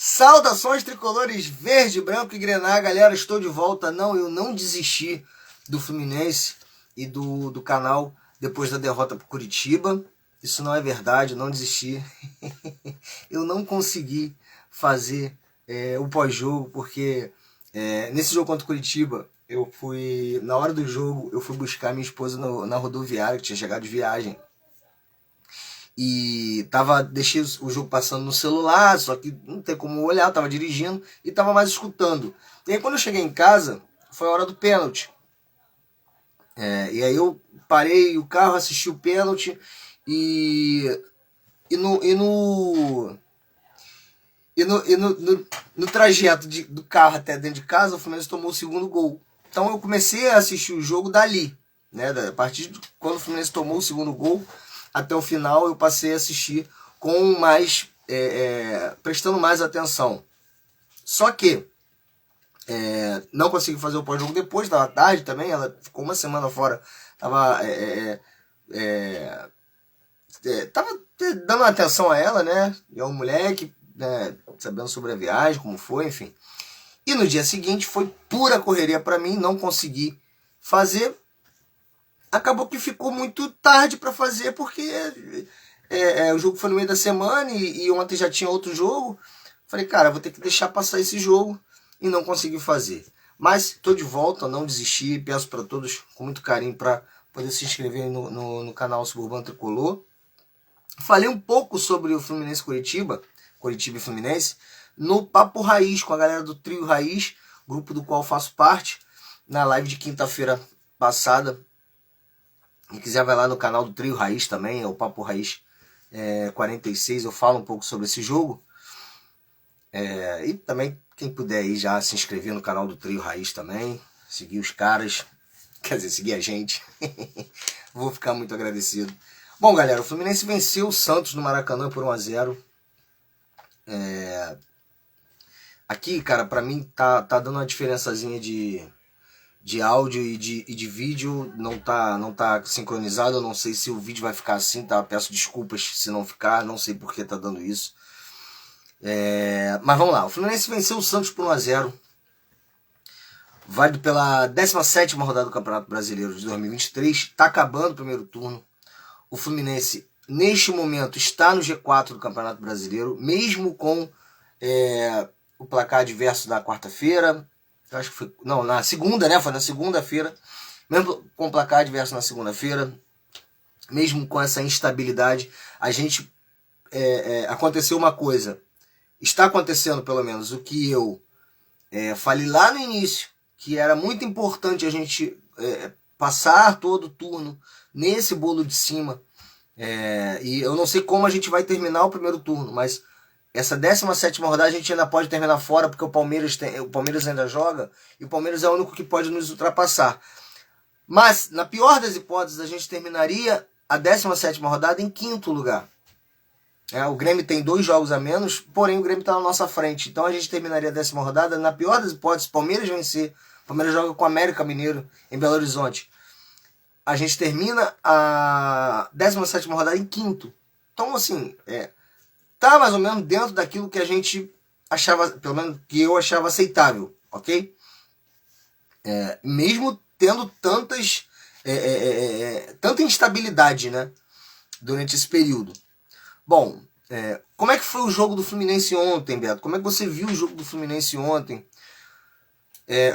Saudações tricolores verde, branco e grená, galera, estou de volta. Não, eu não desisti do Fluminense e do canal depois da derrota para Curitiba. Isso não é verdade, eu não desisti. Eu não consegui fazer o pós-jogo, porque nesse jogo contra o Curitiba, na hora do jogo, eu fui buscar minha esposa na rodoviária, que tinha chegado de viagem. E deixei o jogo passando no celular, só que não tem como olhar, tava dirigindo e tava mais escutando. E aí quando eu cheguei em casa, foi a hora do pênalti. E aí eu parei o carro, assisti o pênalti e no trajeto do carro até dentro de casa, o Fluminense tomou o segundo gol. Então eu comecei a assistir o jogo dali, né? A partir de quando o Fluminense tomou o segundo gol, até o final eu passei a assistir com mais prestando mais atenção. Só que não consegui fazer o pós-jogo depois, estava tarde também, ela ficou uma semana fora, tava dando atenção a ela, né? E ao moleque, né? Sabendo sobre a viagem, como foi, enfim. E no dia seguinte foi pura correria para mim, não consegui fazer. Acabou que ficou muito tarde para fazer, porque o jogo foi no meio da semana e ontem já tinha outro jogo. Falei, cara, vou ter que deixar passar esse jogo e não consegui fazer. Mas estou de volta, não desisti. Peço para todos com muito carinho para poder se inscrever no canal Suburbano Tricolor. Falei um pouco sobre o Fluminense Curitiba e Fluminense, no Papo Raiz, com a galera do Trio Raiz, grupo do qual faço parte, na live de quinta-feira passada. Quem quiser vai lá no canal do Trio Raiz também, é o Papo Raiz 46, eu falo um pouco sobre esse jogo. E também, quem puder aí já se inscrever no canal do Trio Raiz também, seguir os caras, quer dizer, seguir a gente. Vou ficar muito agradecido. Bom, galera, o Fluminense venceu o Santos no Maracanã por 1-0. Aqui, cara, pra mim tá dando uma diferençazinha de áudio e de vídeo, não tá sincronizado. Eu não sei se o vídeo vai ficar assim, tá? Peço desculpas se não ficar, não sei por que tá dando isso. Mas vamos lá, o Fluminense venceu o Santos por 1-0. Válido pela 17ª rodada do Campeonato Brasileiro de 2023. Tá acabando o primeiro turno. O Fluminense, neste momento, está no G4 do Campeonato Brasileiro, mesmo com o placar adverso da quarta-feira. Acho que foi. Não, na segunda, né? Foi na segunda-feira. Mesmo com o placar adverso na segunda-feira, mesmo com essa instabilidade, a gente. Aconteceu uma coisa. Está acontecendo, pelo menos, o que eu falei lá no início, que era muito importante a gente passar todo o turno nesse bolo de cima. E eu não sei como a gente vai terminar o primeiro turno, mas essa 17ª rodada a gente ainda pode terminar fora, porque o Palmeiras ainda joga, e o Palmeiras é o único que pode nos ultrapassar. Mas, na pior das hipóteses, a gente terminaria a 17ª rodada em 5º lugar. O Grêmio tem 2 jogos a menos, porém o Grêmio está na nossa frente. Então a gente terminaria a 10ª rodada, na pior das hipóteses, Palmeiras vencer. Palmeiras joga com o América Mineiro em Belo Horizonte. A gente termina a 17ª rodada em 5º. Então, assim, tá mais ou menos dentro daquilo que a gente achava, pelo menos que eu achava aceitável, ok? Mesmo tendo tanta instabilidade, né, durante esse período. Bom, como é que foi o jogo do Fluminense ontem, Beto? Como é que você viu o jogo do Fluminense ontem?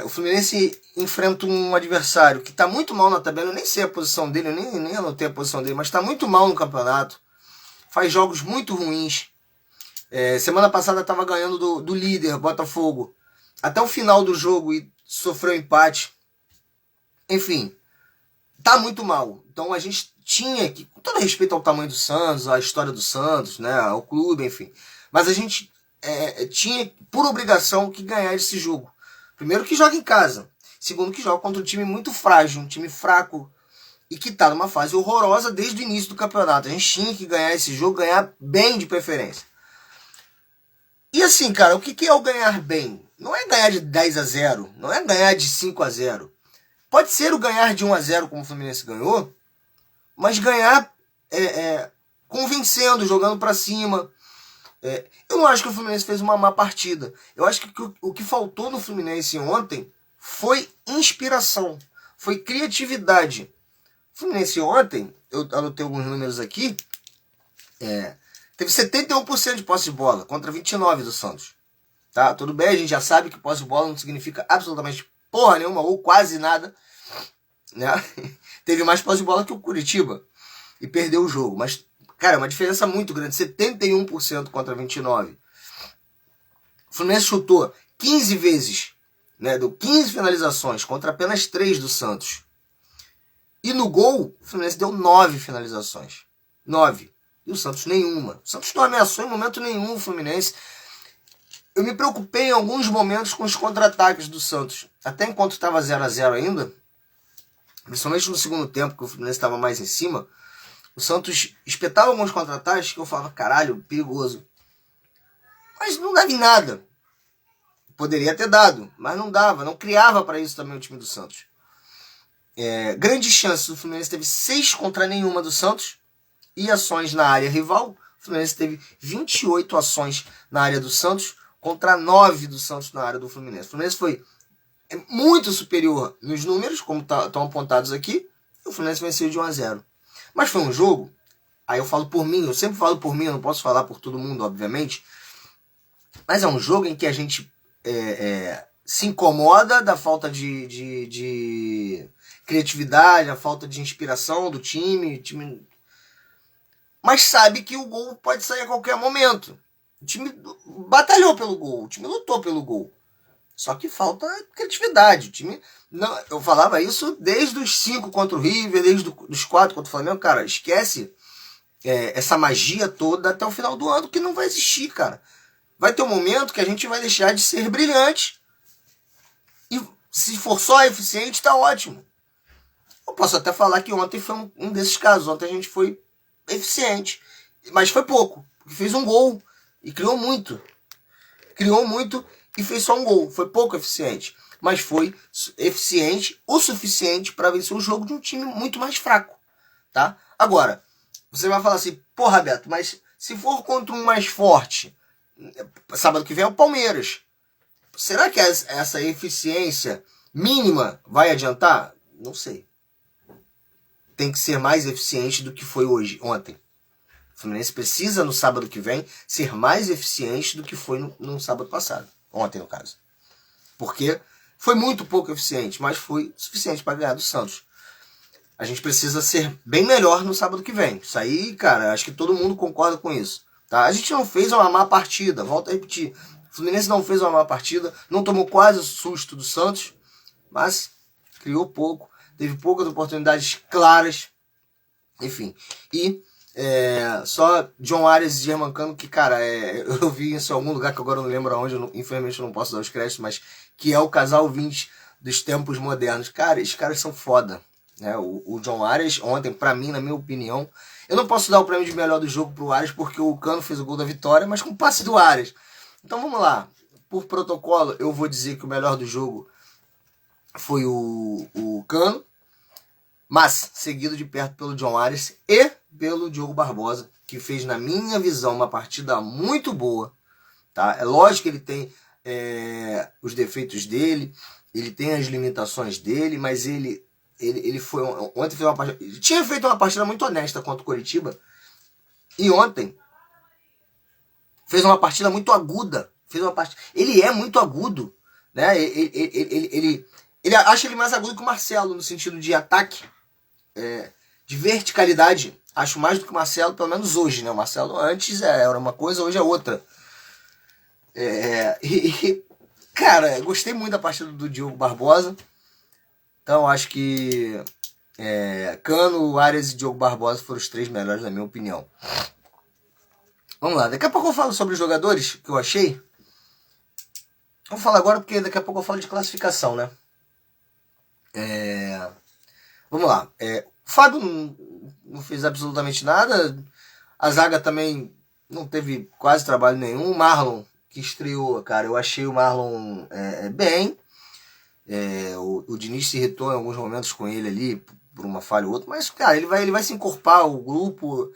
O Fluminense enfrenta um adversário que está muito mal na tabela. Eu nem sei a posição dele, eu nem anotei a posição dele, mas está muito mal no campeonato. Faz jogos muito ruins. Semana passada estava ganhando do líder, Botafogo, até o final do jogo e sofreu empate. Enfim, tá muito mal. Então a gente tinha que, com todo respeito ao tamanho do Santos, à história do Santos, né, ao clube, enfim, mas a gente tinha por obrigação que ganhar esse jogo. Primeiro que joga em casa, segundo que joga contra um time muito frágil, um time fraco e que tá numa fase horrorosa desde o início do campeonato. A gente tinha que ganhar esse jogo, ganhar bem de preferência. E assim, cara, o que é o ganhar bem? Não é ganhar de 10-0, não é ganhar de 5-0. Pode ser o ganhar de 1-0 como o Fluminense ganhou, mas ganhar convencendo, jogando pra cima. Eu não acho que o Fluminense fez uma má partida. Eu acho que o que faltou no Fluminense ontem foi inspiração, foi criatividade. O Fluminense ontem, eu anotei alguns números aqui, teve 71% de posse de bola contra 29% do Santos. Tá? Tudo bem, a gente já sabe que posse de bola não significa absolutamente porra nenhuma ou quase nada. Né? Teve mais posse de bola que o Curitiba e perdeu o jogo. Mas, cara, é uma diferença muito grande. 71% contra 29%. O Fluminense chutou 15 vezes, né? Deu 15 finalizações contra apenas 3 do Santos. E no gol, o Fluminense deu 9 finalizações. 9. E o Santos nenhuma. O Santos não ameaçou em momento nenhum o Fluminense. Eu me preocupei em alguns momentos com os contra-ataques do Santos. Até enquanto estava 0-0 ainda, principalmente no segundo tempo, que o Fluminense estava mais em cima, o Santos espetava alguns contra-ataques que eu falava, caralho, perigoso. Mas não dava em nada. Poderia ter dado, mas não dava. Não criava para isso também o time do Santos. Grandes chances. O Fluminense teve 6 contra nenhuma do Santos e ações na área rival. O Fluminense teve 28 ações na área do Santos contra 9 do Santos na área do Fluminense. O Fluminense foi muito superior nos números, como estão apontados aqui, e o Fluminense venceu de 1-0. Mas foi um jogo, aí eu falo por mim, eu sempre falo por mim, eu não posso falar por todo mundo, obviamente, mas é um jogo em que a gente se incomoda da falta de criatividade, a falta de inspiração do time, mas sabe que o gol pode sair a qualquer momento. O time batalhou pelo gol, o time lutou pelo gol. Só que falta criatividade. O time, não, eu falava isso desde os 5 contra o River, desde os 4 contra o Flamengo. Cara, esquece essa magia toda até o final do ano, que não vai existir, cara. Vai ter um momento que a gente vai deixar de ser brilhante. E se for só eficiente, tá ótimo. Eu posso até falar que ontem foi um desses casos. Ontem a gente foi eficiente. Mas foi pouco. Porque fez um gol e criou muito. Criou muito e fez só um gol. Foi pouco eficiente. Mas foi eficiente o suficiente para vencer o jogo de um time muito mais fraco. Tá? Agora, você vai falar assim, porra, Beto, mas se for contra um mais forte, sábado que vem é o Palmeiras. Será que essa eficiência mínima vai adiantar? Não sei. Tem que ser mais eficiente do que foi ontem. O Fluminense precisa, no sábado que vem, ser mais eficiente do que foi no sábado passado. Ontem, no caso. Porque foi muito pouco eficiente, mas foi suficiente para ganhar do Santos. A gente precisa ser bem melhor no sábado que vem. Isso aí, cara, acho que todo mundo concorda com isso. Tá? A gente não fez uma má partida, volto a repetir. O Fluminense não fez uma má partida, não tomou quase o susto do Santos, mas criou pouco, teve poucas oportunidades claras, enfim. E só John Arias e Germancano, que, cara, eu vi isso em algum lugar que agora eu não lembro aonde, infelizmente eu não posso dar os créditos, mas que é o casal 20 dos tempos modernos. Cara, esses caras são foda. Né? O John Arias, ontem, pra mim, na minha opinião, eu não posso dar o prêmio de melhor do jogo pro Arias, porque o Cano fez o gol da vitória, mas com o passe do Arias. Então vamos lá. Por protocolo, eu vou dizer que o melhor do jogo foi o Cano, mas seguido de perto pelo John Arias e pelo Diogo Barbosa, que fez, na minha visão, uma partida muito boa. Tá? É lógico que ele tem os defeitos dele, ele tem as limitações dele, mas ele foi ontem fez uma partida, ele tinha feito uma partida muito honesta contra o Coritiba e ontem fez uma partida muito aguda. Ele é muito agudo, né? Ele acha ele mais agudo que o Marcelo no sentido de ataque, de verticalidade. Acho mais do que o Marcelo, pelo menos hoje, né? O Marcelo antes era uma coisa, hoje é outra. Cara, gostei muito da partida do Diogo Barbosa. Então acho que Cano, Arias e Diogo Barbosa foram os 3 melhores, na minha opinião. Vamos lá, daqui a pouco eu falo sobre os jogadores que eu achei. Vou falar agora porque daqui a pouco eu falo de classificação, né? Vamos lá. O Fábio não fez absolutamente nada. A zaga também não teve quase trabalho nenhum. O Marlon, que estreou, cara, eu achei o Marlon bem. O Diniz se irritou em alguns momentos com ele ali, por uma falha ou outra. Mas, cara, ele vai se encorpar ao grupo,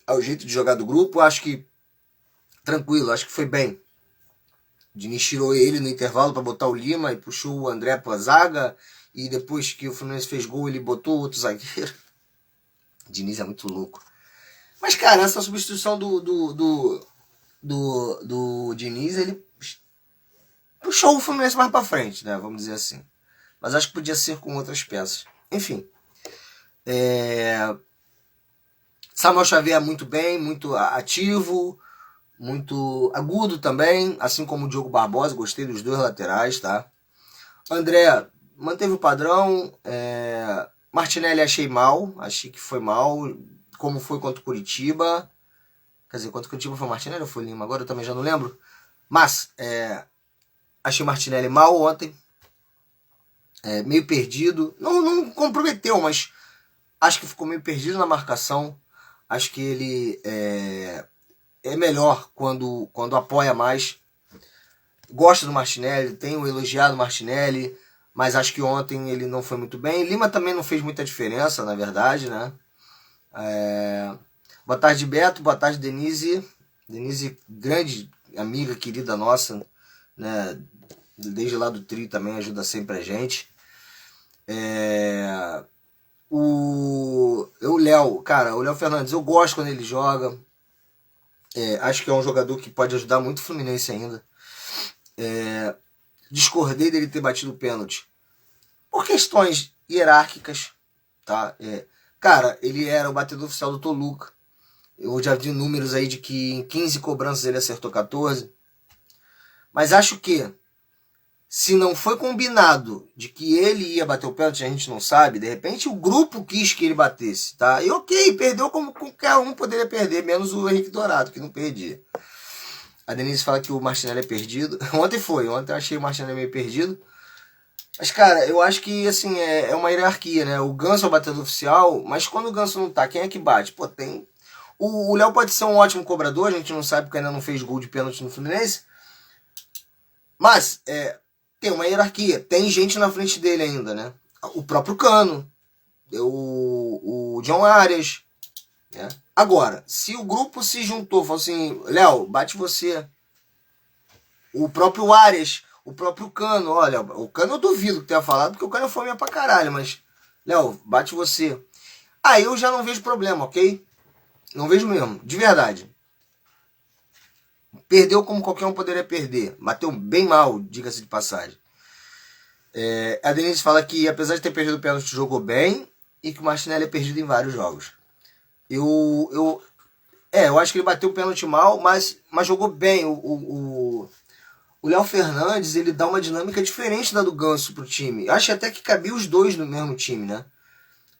ao jeito de jogar do grupo. Acho que tranquilo, acho que foi bem. O Diniz tirou ele no intervalo para botar o Lima e puxou o André para a zaga. E depois que o Fluminense fez gol, ele botou outro zagueiro. O Diniz é muito louco. Mas, cara, essa substituição do Diniz, ele puxou o Fluminense mais para frente, né? Vamos dizer assim. Mas acho que podia ser com outras peças. Enfim. Samuel Xavier muito bem, muito ativo, muito agudo também, assim como o Diogo Barbosa, gostei dos dois laterais, tá? André manteve o padrão, Martinelli achei que foi mal, como foi contra o Curitiba. Quer dizer, contra o Curitiba foi Martinelli ou foi Lima? Agora eu também já não lembro. Mas achei o Martinelli mal ontem, meio perdido. Não comprometeu, mas acho que ficou meio perdido na marcação. Acho que ele é melhor quando apoia mais. Gosto do Martinelli, tenho elogiado o Martinelli, mas acho que ontem ele não foi muito bem. Lima também não fez muita diferença, na verdade, né? Boa tarde, Beto. Boa tarde, Denise. Denise, grande amiga, querida nossa, né? Desde lá do Trio também, ajuda sempre a gente. O Léo, cara, o Léo Fernandes, eu gosto quando ele joga. Acho que é um jogador que pode ajudar muito o Fluminense ainda. Discordei dele ter batido o pênalti por questões hierárquicas, tá? Cara, ele era o batedor oficial do Toluca. Eu já vi números aí de que em 15 cobranças ele acertou 14. Mas acho que se não foi combinado de que ele ia bater o pênalti, a gente não sabe. De repente o grupo quis que ele batesse, tá? E ok, perdeu como qualquer um poderia perder, menos o Henrique Dourado, que não perdia. A Denise fala que o Martinelli é perdido. Ontem eu achei o Martinelli meio perdido. Mas, cara, eu acho que, assim, é uma hierarquia, né? O Ganso é o batedor oficial, mas quando o Ganso não tá, quem é que bate? Pô, tem... O Léo pode ser um ótimo cobrador, a gente não sabe porque ainda não fez gol de pênalti no Fluminense. Mas, tem uma hierarquia. Tem gente na frente dele ainda, né? O próprio Cano, o John Arias, né? Agora, se o grupo se juntou, falou assim, Léo, bate você. O próprio Arias, o próprio Cano, olha, o Cano eu duvido que tenha falado, porque o Cano é fominha pra caralho, mas, Léo, bate você. Aí eu já não vejo problema, ok? Não vejo mesmo, de verdade. Perdeu como qualquer um poderia perder. Bateu bem mal, diga-se de passagem. A Denise fala que, apesar de ter perdido o pênalti, jogou bem e que o Martinelli é perdido em vários jogos. Eu acho que ele bateu o pênalti mal, mas jogou bem. O Léo Fernandes, ele dá uma dinâmica diferente da do Ganso pro time. Acho até que cabia os dois no mesmo time, né?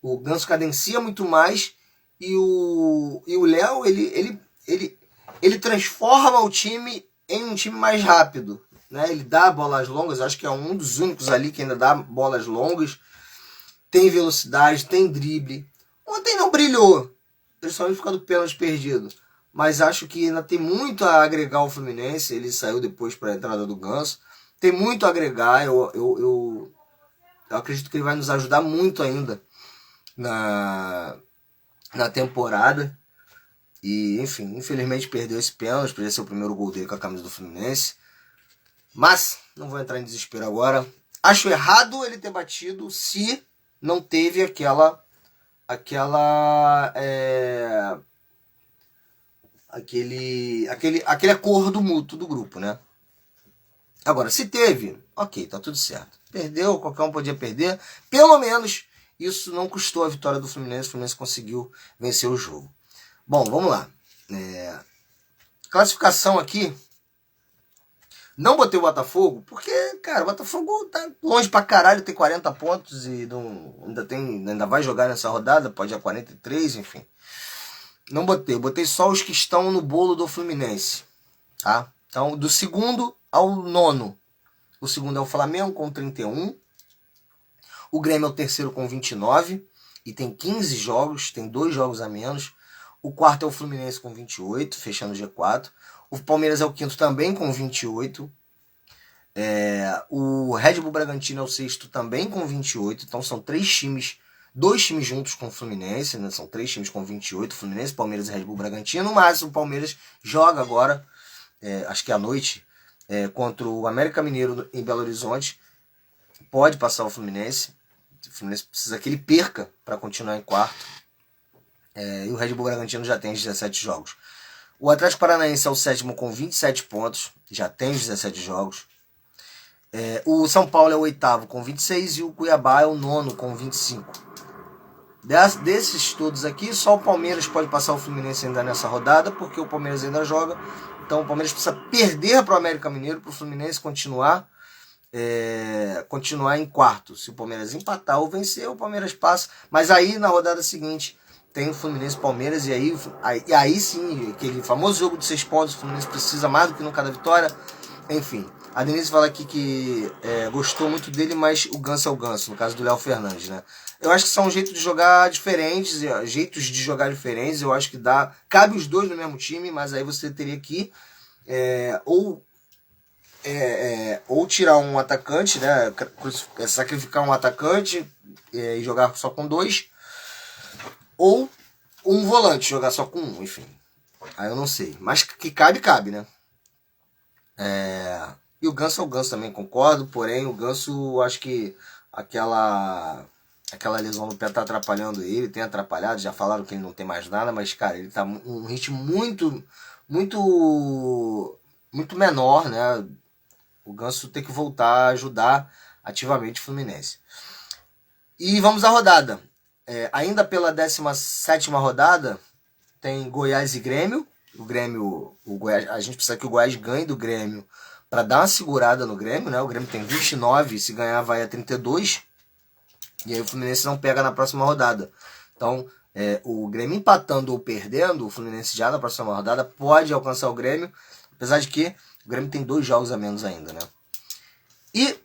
O Ganso cadencia muito mais e o Léo, ele transforma o time em um time mais rápido, né? Ele dá bolas longas, acho que é um dos únicos ali que ainda dá bolas longas. Tem velocidade, tem drible. Ontem não brilhou, principalmente por causa do pênalti perdido. Mas acho que ainda tem muito a agregar ao Fluminense. Ele saiu depois para a entrada do Ganso. Tem muito a agregar. Eu acredito que ele vai nos ajudar muito ainda na temporada. E, enfim, infelizmente perdeu esse pênalti. Podia ser o primeiro gol dele com a camisa do Fluminense. Mas, não vou entrar em desespero agora. Acho errado ele ter batido se não teve aquele acordo mútuo do grupo, né? Agora, se teve, ok, tá tudo certo. Perdeu, qualquer um podia perder. Pelo menos isso não custou a vitória do Fluminense. O Fluminense conseguiu vencer o jogo. Bom, vamos lá. Classificação aqui. Não botei o Botafogo, porque, cara, o Botafogo tá longe pra caralho, tem 40 pontos e ainda vai jogar nessa rodada, pode ir a 43, enfim. Não botei só os que estão no bolo do Fluminense, tá? Então, do segundo ao nono. O segundo é o Flamengo com 31. O Grêmio é o terceiro com 29 e tem 15 jogos, tem 2 jogos a menos. O quarto é o Fluminense com 28, fechando o G4. O Palmeiras é o quinto também com 28. O Red Bull Bragantino é o sexto também com 28. Então são 3 times, 2 times juntos com o Fluminense, né? São 3 times com 28, Fluminense, Palmeiras e Red Bull Bragantino. Mas o Palmeiras joga agora acho que à noite, contra o América Mineiro em Belo Horizonte. Pode passar o Fluminense. O Fluminense precisa que ele perca para continuar em quarto. E o Red Bull Bragantino já tem os 17 jogos. O Atlético Paranaense é o sétimo com 27 pontos. Já tem os 17 jogos. O São Paulo é o oitavo com 26 e o Cuiabá é o nono com 25. Desses todos aqui, só o Palmeiras pode passar o Fluminense ainda nessa rodada, porque o Palmeiras ainda joga. Então o Palmeiras precisa perder para o América Mineiro para o Fluminense continuar em quarto. Se o Palmeiras empatar ou vencer, o Palmeiras passa. Mas aí na rodada seguinte tem o Fluminense e Palmeiras, e aí sim, aquele famoso jogo de 6 pontos, o Fluminense precisa mais do que nunca da vitória. Enfim, a Denise fala aqui que gostou muito dele, mas o Ganso é o Ganso, no caso do Léo Fernandes, né? Eu acho que são jeitos de jogar diferentes, eu acho que cabe os dois no mesmo time, mas aí você teria que ou tirar um atacante, né? Sacrificar um atacante e jogar só com 2, ou um volante jogar só com 1, enfim. Aí eu não sei, mas que cabe, né? E o Ganso é o Ganso também, concordo, porém o Ganso, acho que aquela lesão no pé tá atrapalhando ele, tem atrapalhado, já falaram que ele não tem mais nada, mas cara, ele tá um ritmo muito menor, né? O Ganso tem que voltar a ajudar ativamente o Fluminense. E vamos à rodada. Ainda pela 17ª rodada, tem Goiás e Grêmio. O Goiás, a gente precisa que o Goiás ganhe do Grêmio para dar uma segurada no Grêmio, né? O Grêmio tem 29, se ganhar vai a 32. E aí o Fluminense não pega na próxima rodada. Então, o Grêmio empatando ou perdendo, o Fluminense já na próxima rodada pode alcançar o Grêmio, apesar de que o Grêmio tem 2 jogos a menos ainda, né? E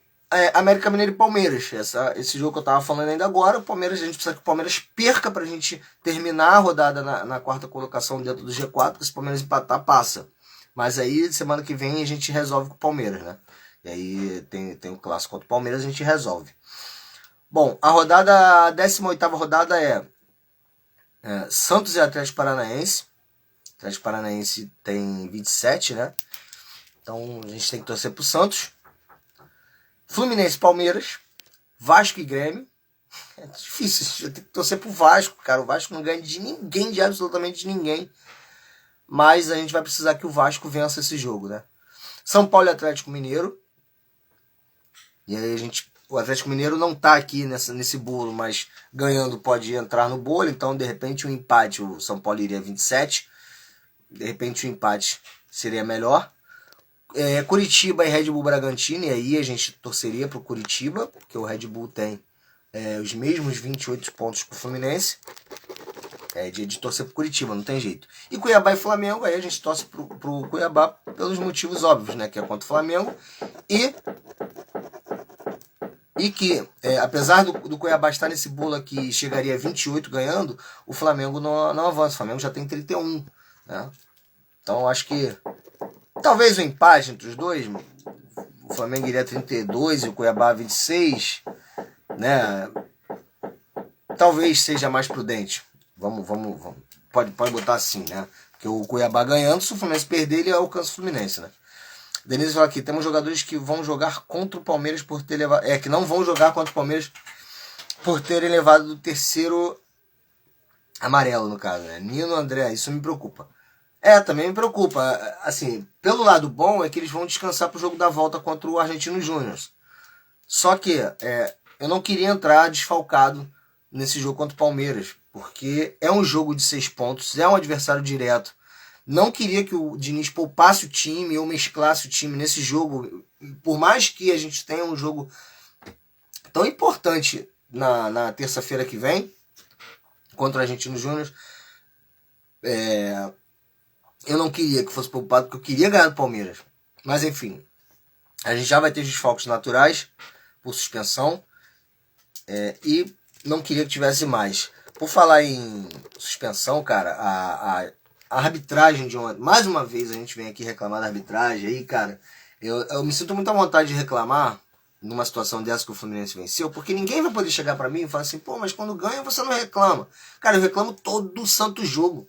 América Mineiro e Palmeiras. Esse jogo que eu tava falando ainda agora, a gente precisa que o Palmeiras perca pra gente terminar a rodada na 4ª colocação dentro do G4, porque se o Palmeiras empatar, passa. Mas aí, semana que vem, a gente resolve com o Palmeiras, né? E aí tem o clássico contra o Palmeiras, a gente resolve. Bom, a 18ª rodada é Santos e Atlético Paranaense. O Atlético Paranaense tem 27, né? Então a gente tem que torcer pro Santos. Fluminense e Palmeiras. Vasco e Grêmio. É difícil, eu tenho que torcer pro Vasco, cara. O Vasco não ganha de ninguém, de absolutamente ninguém. Mas a gente vai precisar que o Vasco vença esse jogo, né? São Paulo e Atlético Mineiro. E aí o Atlético Mineiro não tá aqui nesse bolo, mas ganhando pode entrar no bolo. Então, de repente, um empate, o São Paulo iria 27. De repente, o empate seria melhor. Curitiba e Red Bull Bragantino, e aí a gente torceria pro Curitiba, porque o Red Bull tem os mesmos 28 pontos que o Fluminense. De torcer pro Curitiba, não tem jeito. E Cuiabá e Flamengo, aí a gente torce pro Cuiabá pelos motivos óbvios, né? Que é contra o Flamengo. E que, apesar do Cuiabá estar nesse bolo aqui, chegaria a 28 ganhando, o Flamengo não avança. O Flamengo já tem 31, né? Então acho que talvez o empate entre os dois, o Flamengo iria a 32 e o Cuiabá a 26, né? Talvez seja mais prudente. Vamos. Pode botar assim, né? Porque o Cuiabá ganhando, se o Fluminense perder, ele alcança o Fluminense, né? Denise fala aqui, temos jogadores que vão jogar contra o Palmeiras por ter levado... que não vão jogar contra o Palmeiras por terem levado do terceiro amarelo, no caso, né? Nino, André, isso me preocupa. Também me preocupa. Assim, pelo lado bom é que eles vão descansar pro jogo da volta contra o Argentino Júnior. Só que eu não queria entrar desfalcado nesse jogo contra o Palmeiras, porque é um jogo de 6 pontos, é um adversário direto. Não queria que o Diniz poupasse o time ou mesclasse o time nesse jogo, por mais que a gente tenha um jogo tão importante na terça-feira que vem, contra o Argentino Júnior. Eu não queria que fosse poupado, porque eu queria ganhar do Palmeiras. Mas enfim, a gente já vai ter desfalques naturais por suspensão, e não queria que tivesse mais. Por falar em suspensão, cara, a arbitragem de ontem, mais uma vez a gente vem aqui reclamar da arbitragem, aí, cara, eu me sinto muito à vontade de reclamar numa situação dessa que o Fluminense venceu, porque ninguém vai poder chegar pra mim e falar assim, pô, mas quando ganha você não reclama. Cara, eu reclamo todo santo jogo.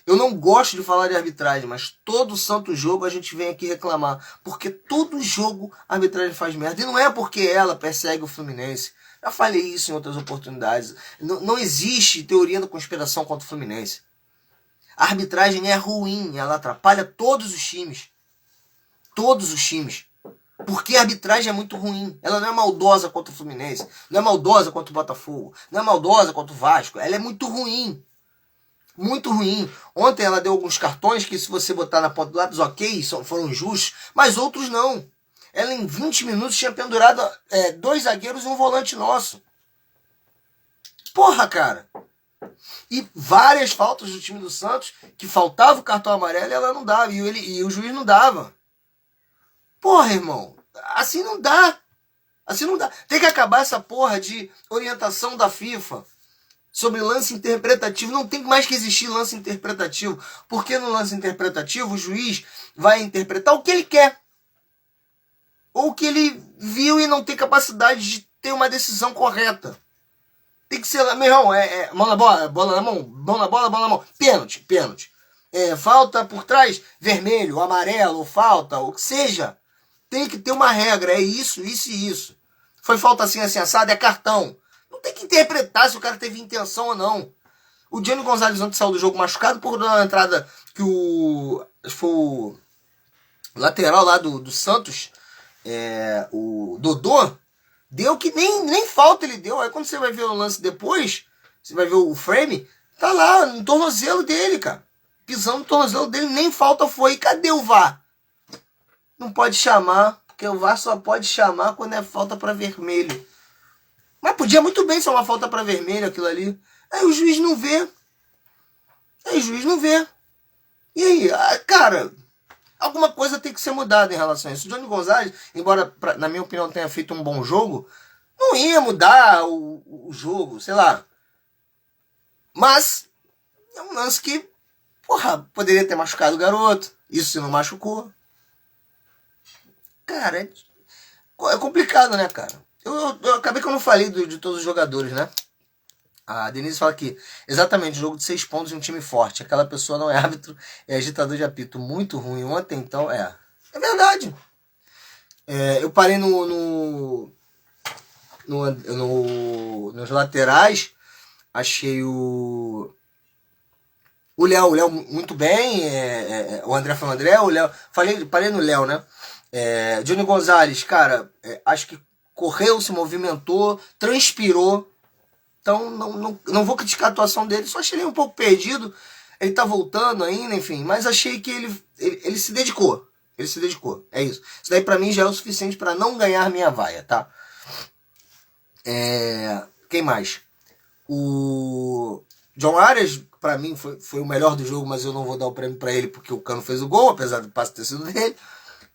Eu não gosto de falar de arbitragem, mas todo santo jogo a gente vem aqui reclamar. Porque todo jogo a arbitragem faz merda. E não é porque ela persegue o Fluminense. Já falei isso em outras oportunidades. Não existe teoria da conspiração contra o Fluminense. A arbitragem é ruim, ela atrapalha todos os times. Todos os times. Porque a arbitragem é muito ruim. Ela não é maldosa contra o Fluminense. Não é maldosa contra o Botafogo. Não é maldosa contra o Vasco. Ela é muito ruim. Muito ruim. Ontem ela deu alguns cartões que, se você botar na ponta do lápis, ok, foram justos, mas outros não. Ela em 20 minutos tinha pendurado 2 zagueiros e um volante nosso. Porra, cara. E várias faltas do time do Santos, que faltava o cartão amarelo e ela não dava. E o juiz não dava. Porra, irmão. Assim não dá. Assim não dá. Tem que acabar essa porra de orientação da FIFA sobre lance interpretativo. Não tem mais que existir lance interpretativo. Porque no lance interpretativo o juiz vai interpretar o que ele quer. Ou o que ele viu e não tem capacidade de ter uma decisão correta. Tem que ser, meu irmão, mão na bola, bola na mão, mão na bola, bola na mão. Pênalti, pênalti. Falta por trás, vermelho, amarelo, falta, o que seja. Tem que ter uma regra, é isso, isso e isso. Foi falta assim, assim, assado, é cartão. Não tem que interpretar se o cara teve intenção ou não. O Johnny Gonzalez ontem saiu do jogo machucado por uma entrada que foi o lateral lá do Santos, o Dodô, deu que nem falta ele deu. Aí quando você vai ver o lance depois, você vai ver o frame, tá lá no tornozelo dele, cara. Pisando no tornozelo dele, nem falta foi. E cadê o VAR? Não pode chamar, porque o VAR só pode chamar quando é falta para vermelho. Mas podia muito bem ser uma falta para vermelho aquilo ali. Aí o juiz não vê. E aí, cara, alguma coisa tem que ser mudada em relação a isso. O Johnny Gonzalez, embora na minha opinião tenha feito um bom jogo, não ia mudar o jogo, sei lá. Mas é um lance que, porra, poderia ter machucado o garoto. Isso se não machucou. Cara, é complicado, né, cara? Eu acabei que eu não falei de todos os jogadores, né? A Denise fala aqui, exatamente, jogo de 6 pontos e um time forte. Aquela pessoa não é árbitro, é agitador de apito. Muito ruim ontem, então, É verdade. Eu parei nos laterais, achei o Léo muito bem, o André foi o André, o Léo, parei no Léo, né? Johnny Gonzalez, cara, acho que correu, se movimentou, transpirou. Então não vou criticar a atuação dele, só achei ele um pouco perdido. Ele tá voltando ainda, enfim, mas achei que ele se dedicou. Ele se dedicou, é isso. Isso daí pra mim já é o suficiente pra não ganhar minha vaia, tá? Quem mais? O John Arias, pra mim, foi o melhor do jogo, mas eu não vou dar o prêmio pra ele porque o Cano fez o gol, apesar do passe ter sido dele.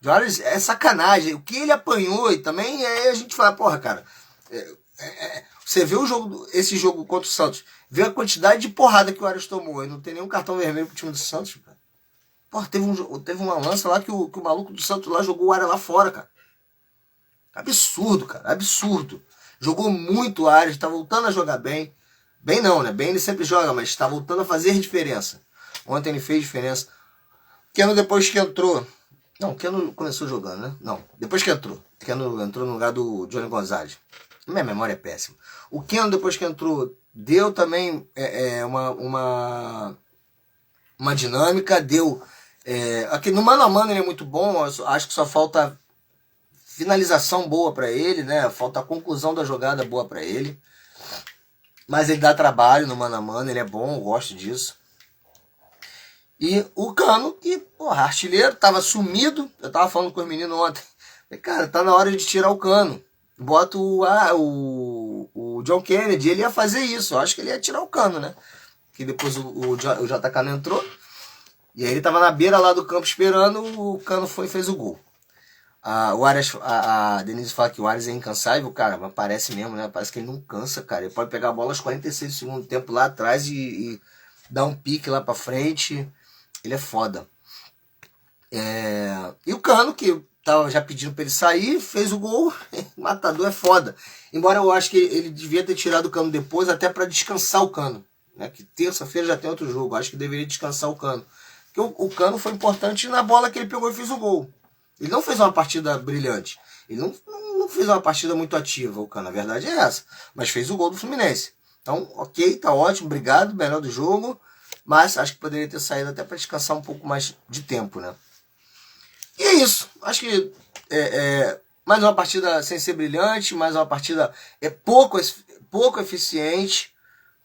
John Arias é sacanagem. O que ele apanhou e também a gente fala, porra, cara, você vê esse jogo contra o Santos, vê a quantidade de porrada que o Arias tomou e não tem nenhum cartão vermelho pro time do Santos, cara. Porra, teve uma lança lá que o maluco do Santos lá jogou o Arias lá fora, cara. Absurdo, cara, absurdo. Jogou muito o Arias, tá voltando a jogar bem. Bem não, né? Bem ele sempre joga, mas tá voltando a fazer diferença. Ontem ele fez diferença. Keno depois que entrou... Não, Keno começou jogando, né? Não, depois que entrou. Keno entrou no lugar do Johnny Gonzalez. Minha memória é péssima. O Keno, depois que entrou, deu também uma dinâmica, deu... aqui no mano a mano ele é muito bom, acho que só falta finalização boa para ele, né? Falta a conclusão da jogada boa para ele. Mas ele dá trabalho no mano a mano, ele é bom, eu gosto disso. E o Cano, que, porra, artilheiro, tava sumido. Eu tava falando com os meninos ontem. Falei, cara, tá na hora de tirar o Cano. Bota o John Kennedy, ele ia fazer isso. Eu acho que ele ia tirar o Cano, né? Que depois o JK não entrou. E aí ele tava na beira lá do campo esperando, o Cano foi e fez o gol. A Denise fala que o Arias é incansável, cara, mas parece mesmo, né? Parece que ele não cansa, cara. Ele pode pegar a bola aos 46 do segundo tempo lá atrás e dar um pique lá pra frente. Ele é foda. E o Cano, que tava já pedindo pra ele sair, fez o gol. Matador é foda. Embora eu acho que ele devia ter tirado o Cano depois, até pra descansar o Cano. né? Que terça-feira já tem outro jogo. Acho que deveria descansar o Cano. Porque o Cano foi importante na bola que ele pegou e fez o gol. Ele não fez uma partida brilhante. Ele não fez uma partida muito ativa, o Cano. A verdade é essa. Mas fez o gol do Fluminense. Então, ok, tá ótimo, obrigado, melhor do jogo. Mas acho que poderia ter saído até para descansar um pouco mais de tempo, né? E é isso. Acho que mais uma partida sem ser brilhante, mais uma partida pouco eficiente,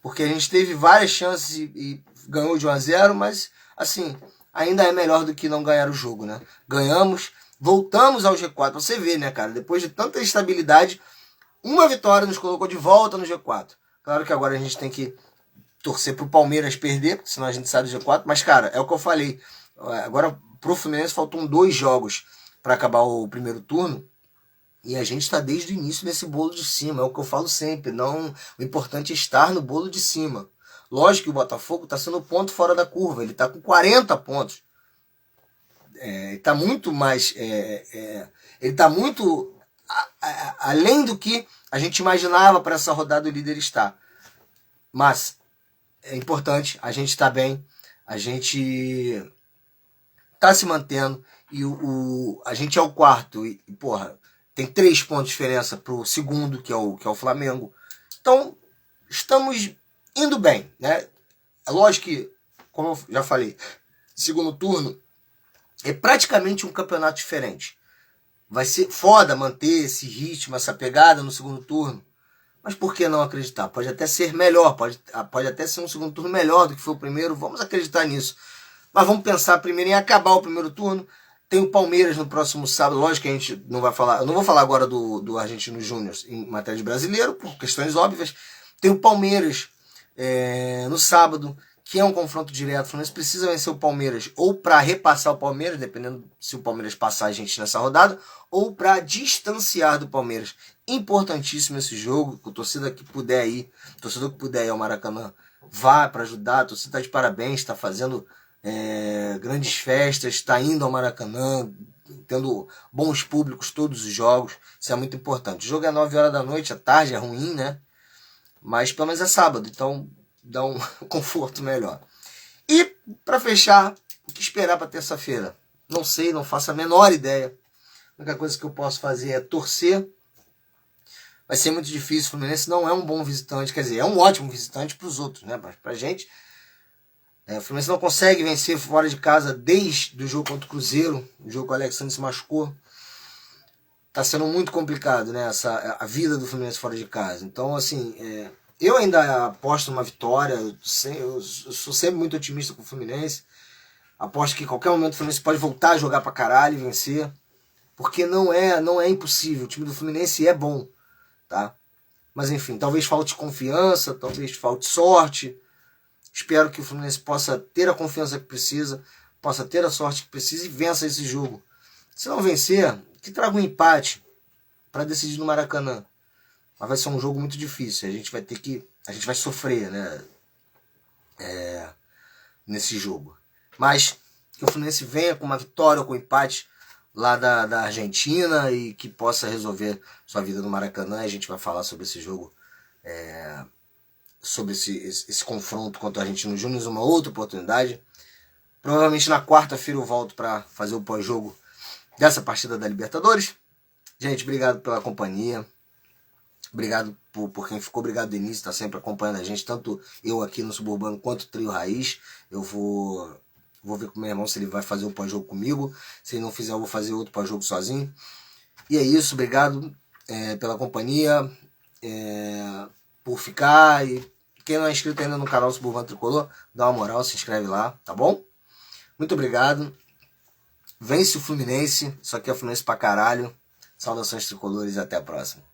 porque a gente teve várias chances e ganhou de 1-0, mas assim, ainda é melhor do que não ganhar o jogo, né? Ganhamos, voltamos ao G4. Você vê, né, cara? Depois de tanta instabilidade, uma vitória nos colocou de volta no G4. Claro que agora a gente tem que torcer pro Palmeiras perder, porque senão a gente sai do G4. Mas, cara, é o que eu falei. Agora, pro Fluminense, faltam 2 jogos para acabar o primeiro turno. E a gente está desde o início nesse bolo de cima. É o que eu falo sempre. Não, o importante é estar no bolo de cima. Lógico que o Botafogo está sendo ponto fora da curva. Ele está com 40 pontos. Ele está muito mais... ele está muito além do que a gente imaginava para essa rodada o líder estar. Mas é importante, a gente está bem, a gente está se mantendo e a gente é o quarto e porra, tem 3 pontos de diferença pro segundo, que é o Flamengo. Então, estamos indo bem, né? É lógico que, como eu já falei, segundo turno é praticamente um campeonato diferente. Vai ser foda manter esse ritmo, essa pegada no segundo turno. Mas por que não acreditar? Pode até ser melhor, pode até ser um segundo turno melhor do que foi o primeiro. Vamos acreditar nisso. Mas vamos pensar primeiro em acabar o primeiro turno. Tem o Palmeiras no próximo sábado. Lógico que a gente não vai falar. Eu não vou falar agora do Argentino Júnior em matéria de brasileiro, por questões óbvias. Tem o Palmeiras no sábado, que é um confronto direto. O Fluminense precisa vencer o Palmeiras ou para repassar o Palmeiras, dependendo se o Palmeiras passar a gente nessa rodada, ou para distanciar do Palmeiras. Importantíssimo esse jogo. O torcedor que puder ir ao Maracanã, vá para ajudar. A torcida está de parabéns, está fazendo grandes festas, está indo ao Maracanã, tendo bons públicos todos os jogos. Isso é muito importante. O jogo é 9 horas da noite, à tarde é ruim, né? Mas pelo menos é sábado, então dá um conforto melhor. E para fechar, o que esperar para terça-feira? Não sei, não faço a menor ideia. A única coisa que eu posso fazer é torcer. Vai ser muito difícil. O Fluminense não é um bom visitante, quer dizer, é um ótimo visitante para os outros, né? Mas para a gente, o Fluminense não consegue vencer fora de casa desde o jogo contra o Cruzeiro, o jogo que o Alexandre se machucou. Tá sendo muito complicado, né? A vida do Fluminense fora de casa. Então, assim, eu ainda aposto numa vitória. Eu sou sempre muito otimista com o Fluminense. Aposto que em qualquer momento o Fluminense pode voltar a jogar pra caralho e vencer. Porque não é impossível. O time do Fluminense é bom, tá? Mas enfim, talvez falte confiança, talvez falte sorte. Espero que o Fluminense possa ter a confiança que precisa, possa ter a sorte que precisa e vença esse jogo. Se não vencer, que traga um empate para decidir no Maracanã. Mas vai ser um jogo muito difícil. A gente vai sofrer, né? Nesse jogo. Mas que o Fluminense venha com uma vitória ou com um empate lá da Argentina e que possa resolver sua vida no Maracanã. A gente vai falar sobre esse jogo, sobre esse confronto contra o Argentino Júnior, uma outra oportunidade. Provavelmente na quarta-feira eu volto para fazer o pós-jogo dessa partida da Libertadores. Gente, obrigado pela companhia. Obrigado por quem ficou. Obrigado, Denise, está sempre acompanhando a gente. Tanto eu aqui no Suburbano quanto o Trio Raiz. Eu vou ver com o meu irmão se ele vai fazer o pós-jogo comigo. Se ele não fizer, eu vou fazer outro pós-jogo sozinho. E é isso. Obrigado pela companhia. Por ficar. E quem não é inscrito ainda no canal Suburbano Tricolor, dá uma moral, se inscreve lá, tá bom? Muito obrigado. Vence o Fluminense. Isso aqui é Fluminense pra caralho. Saudações tricolores e até a próxima.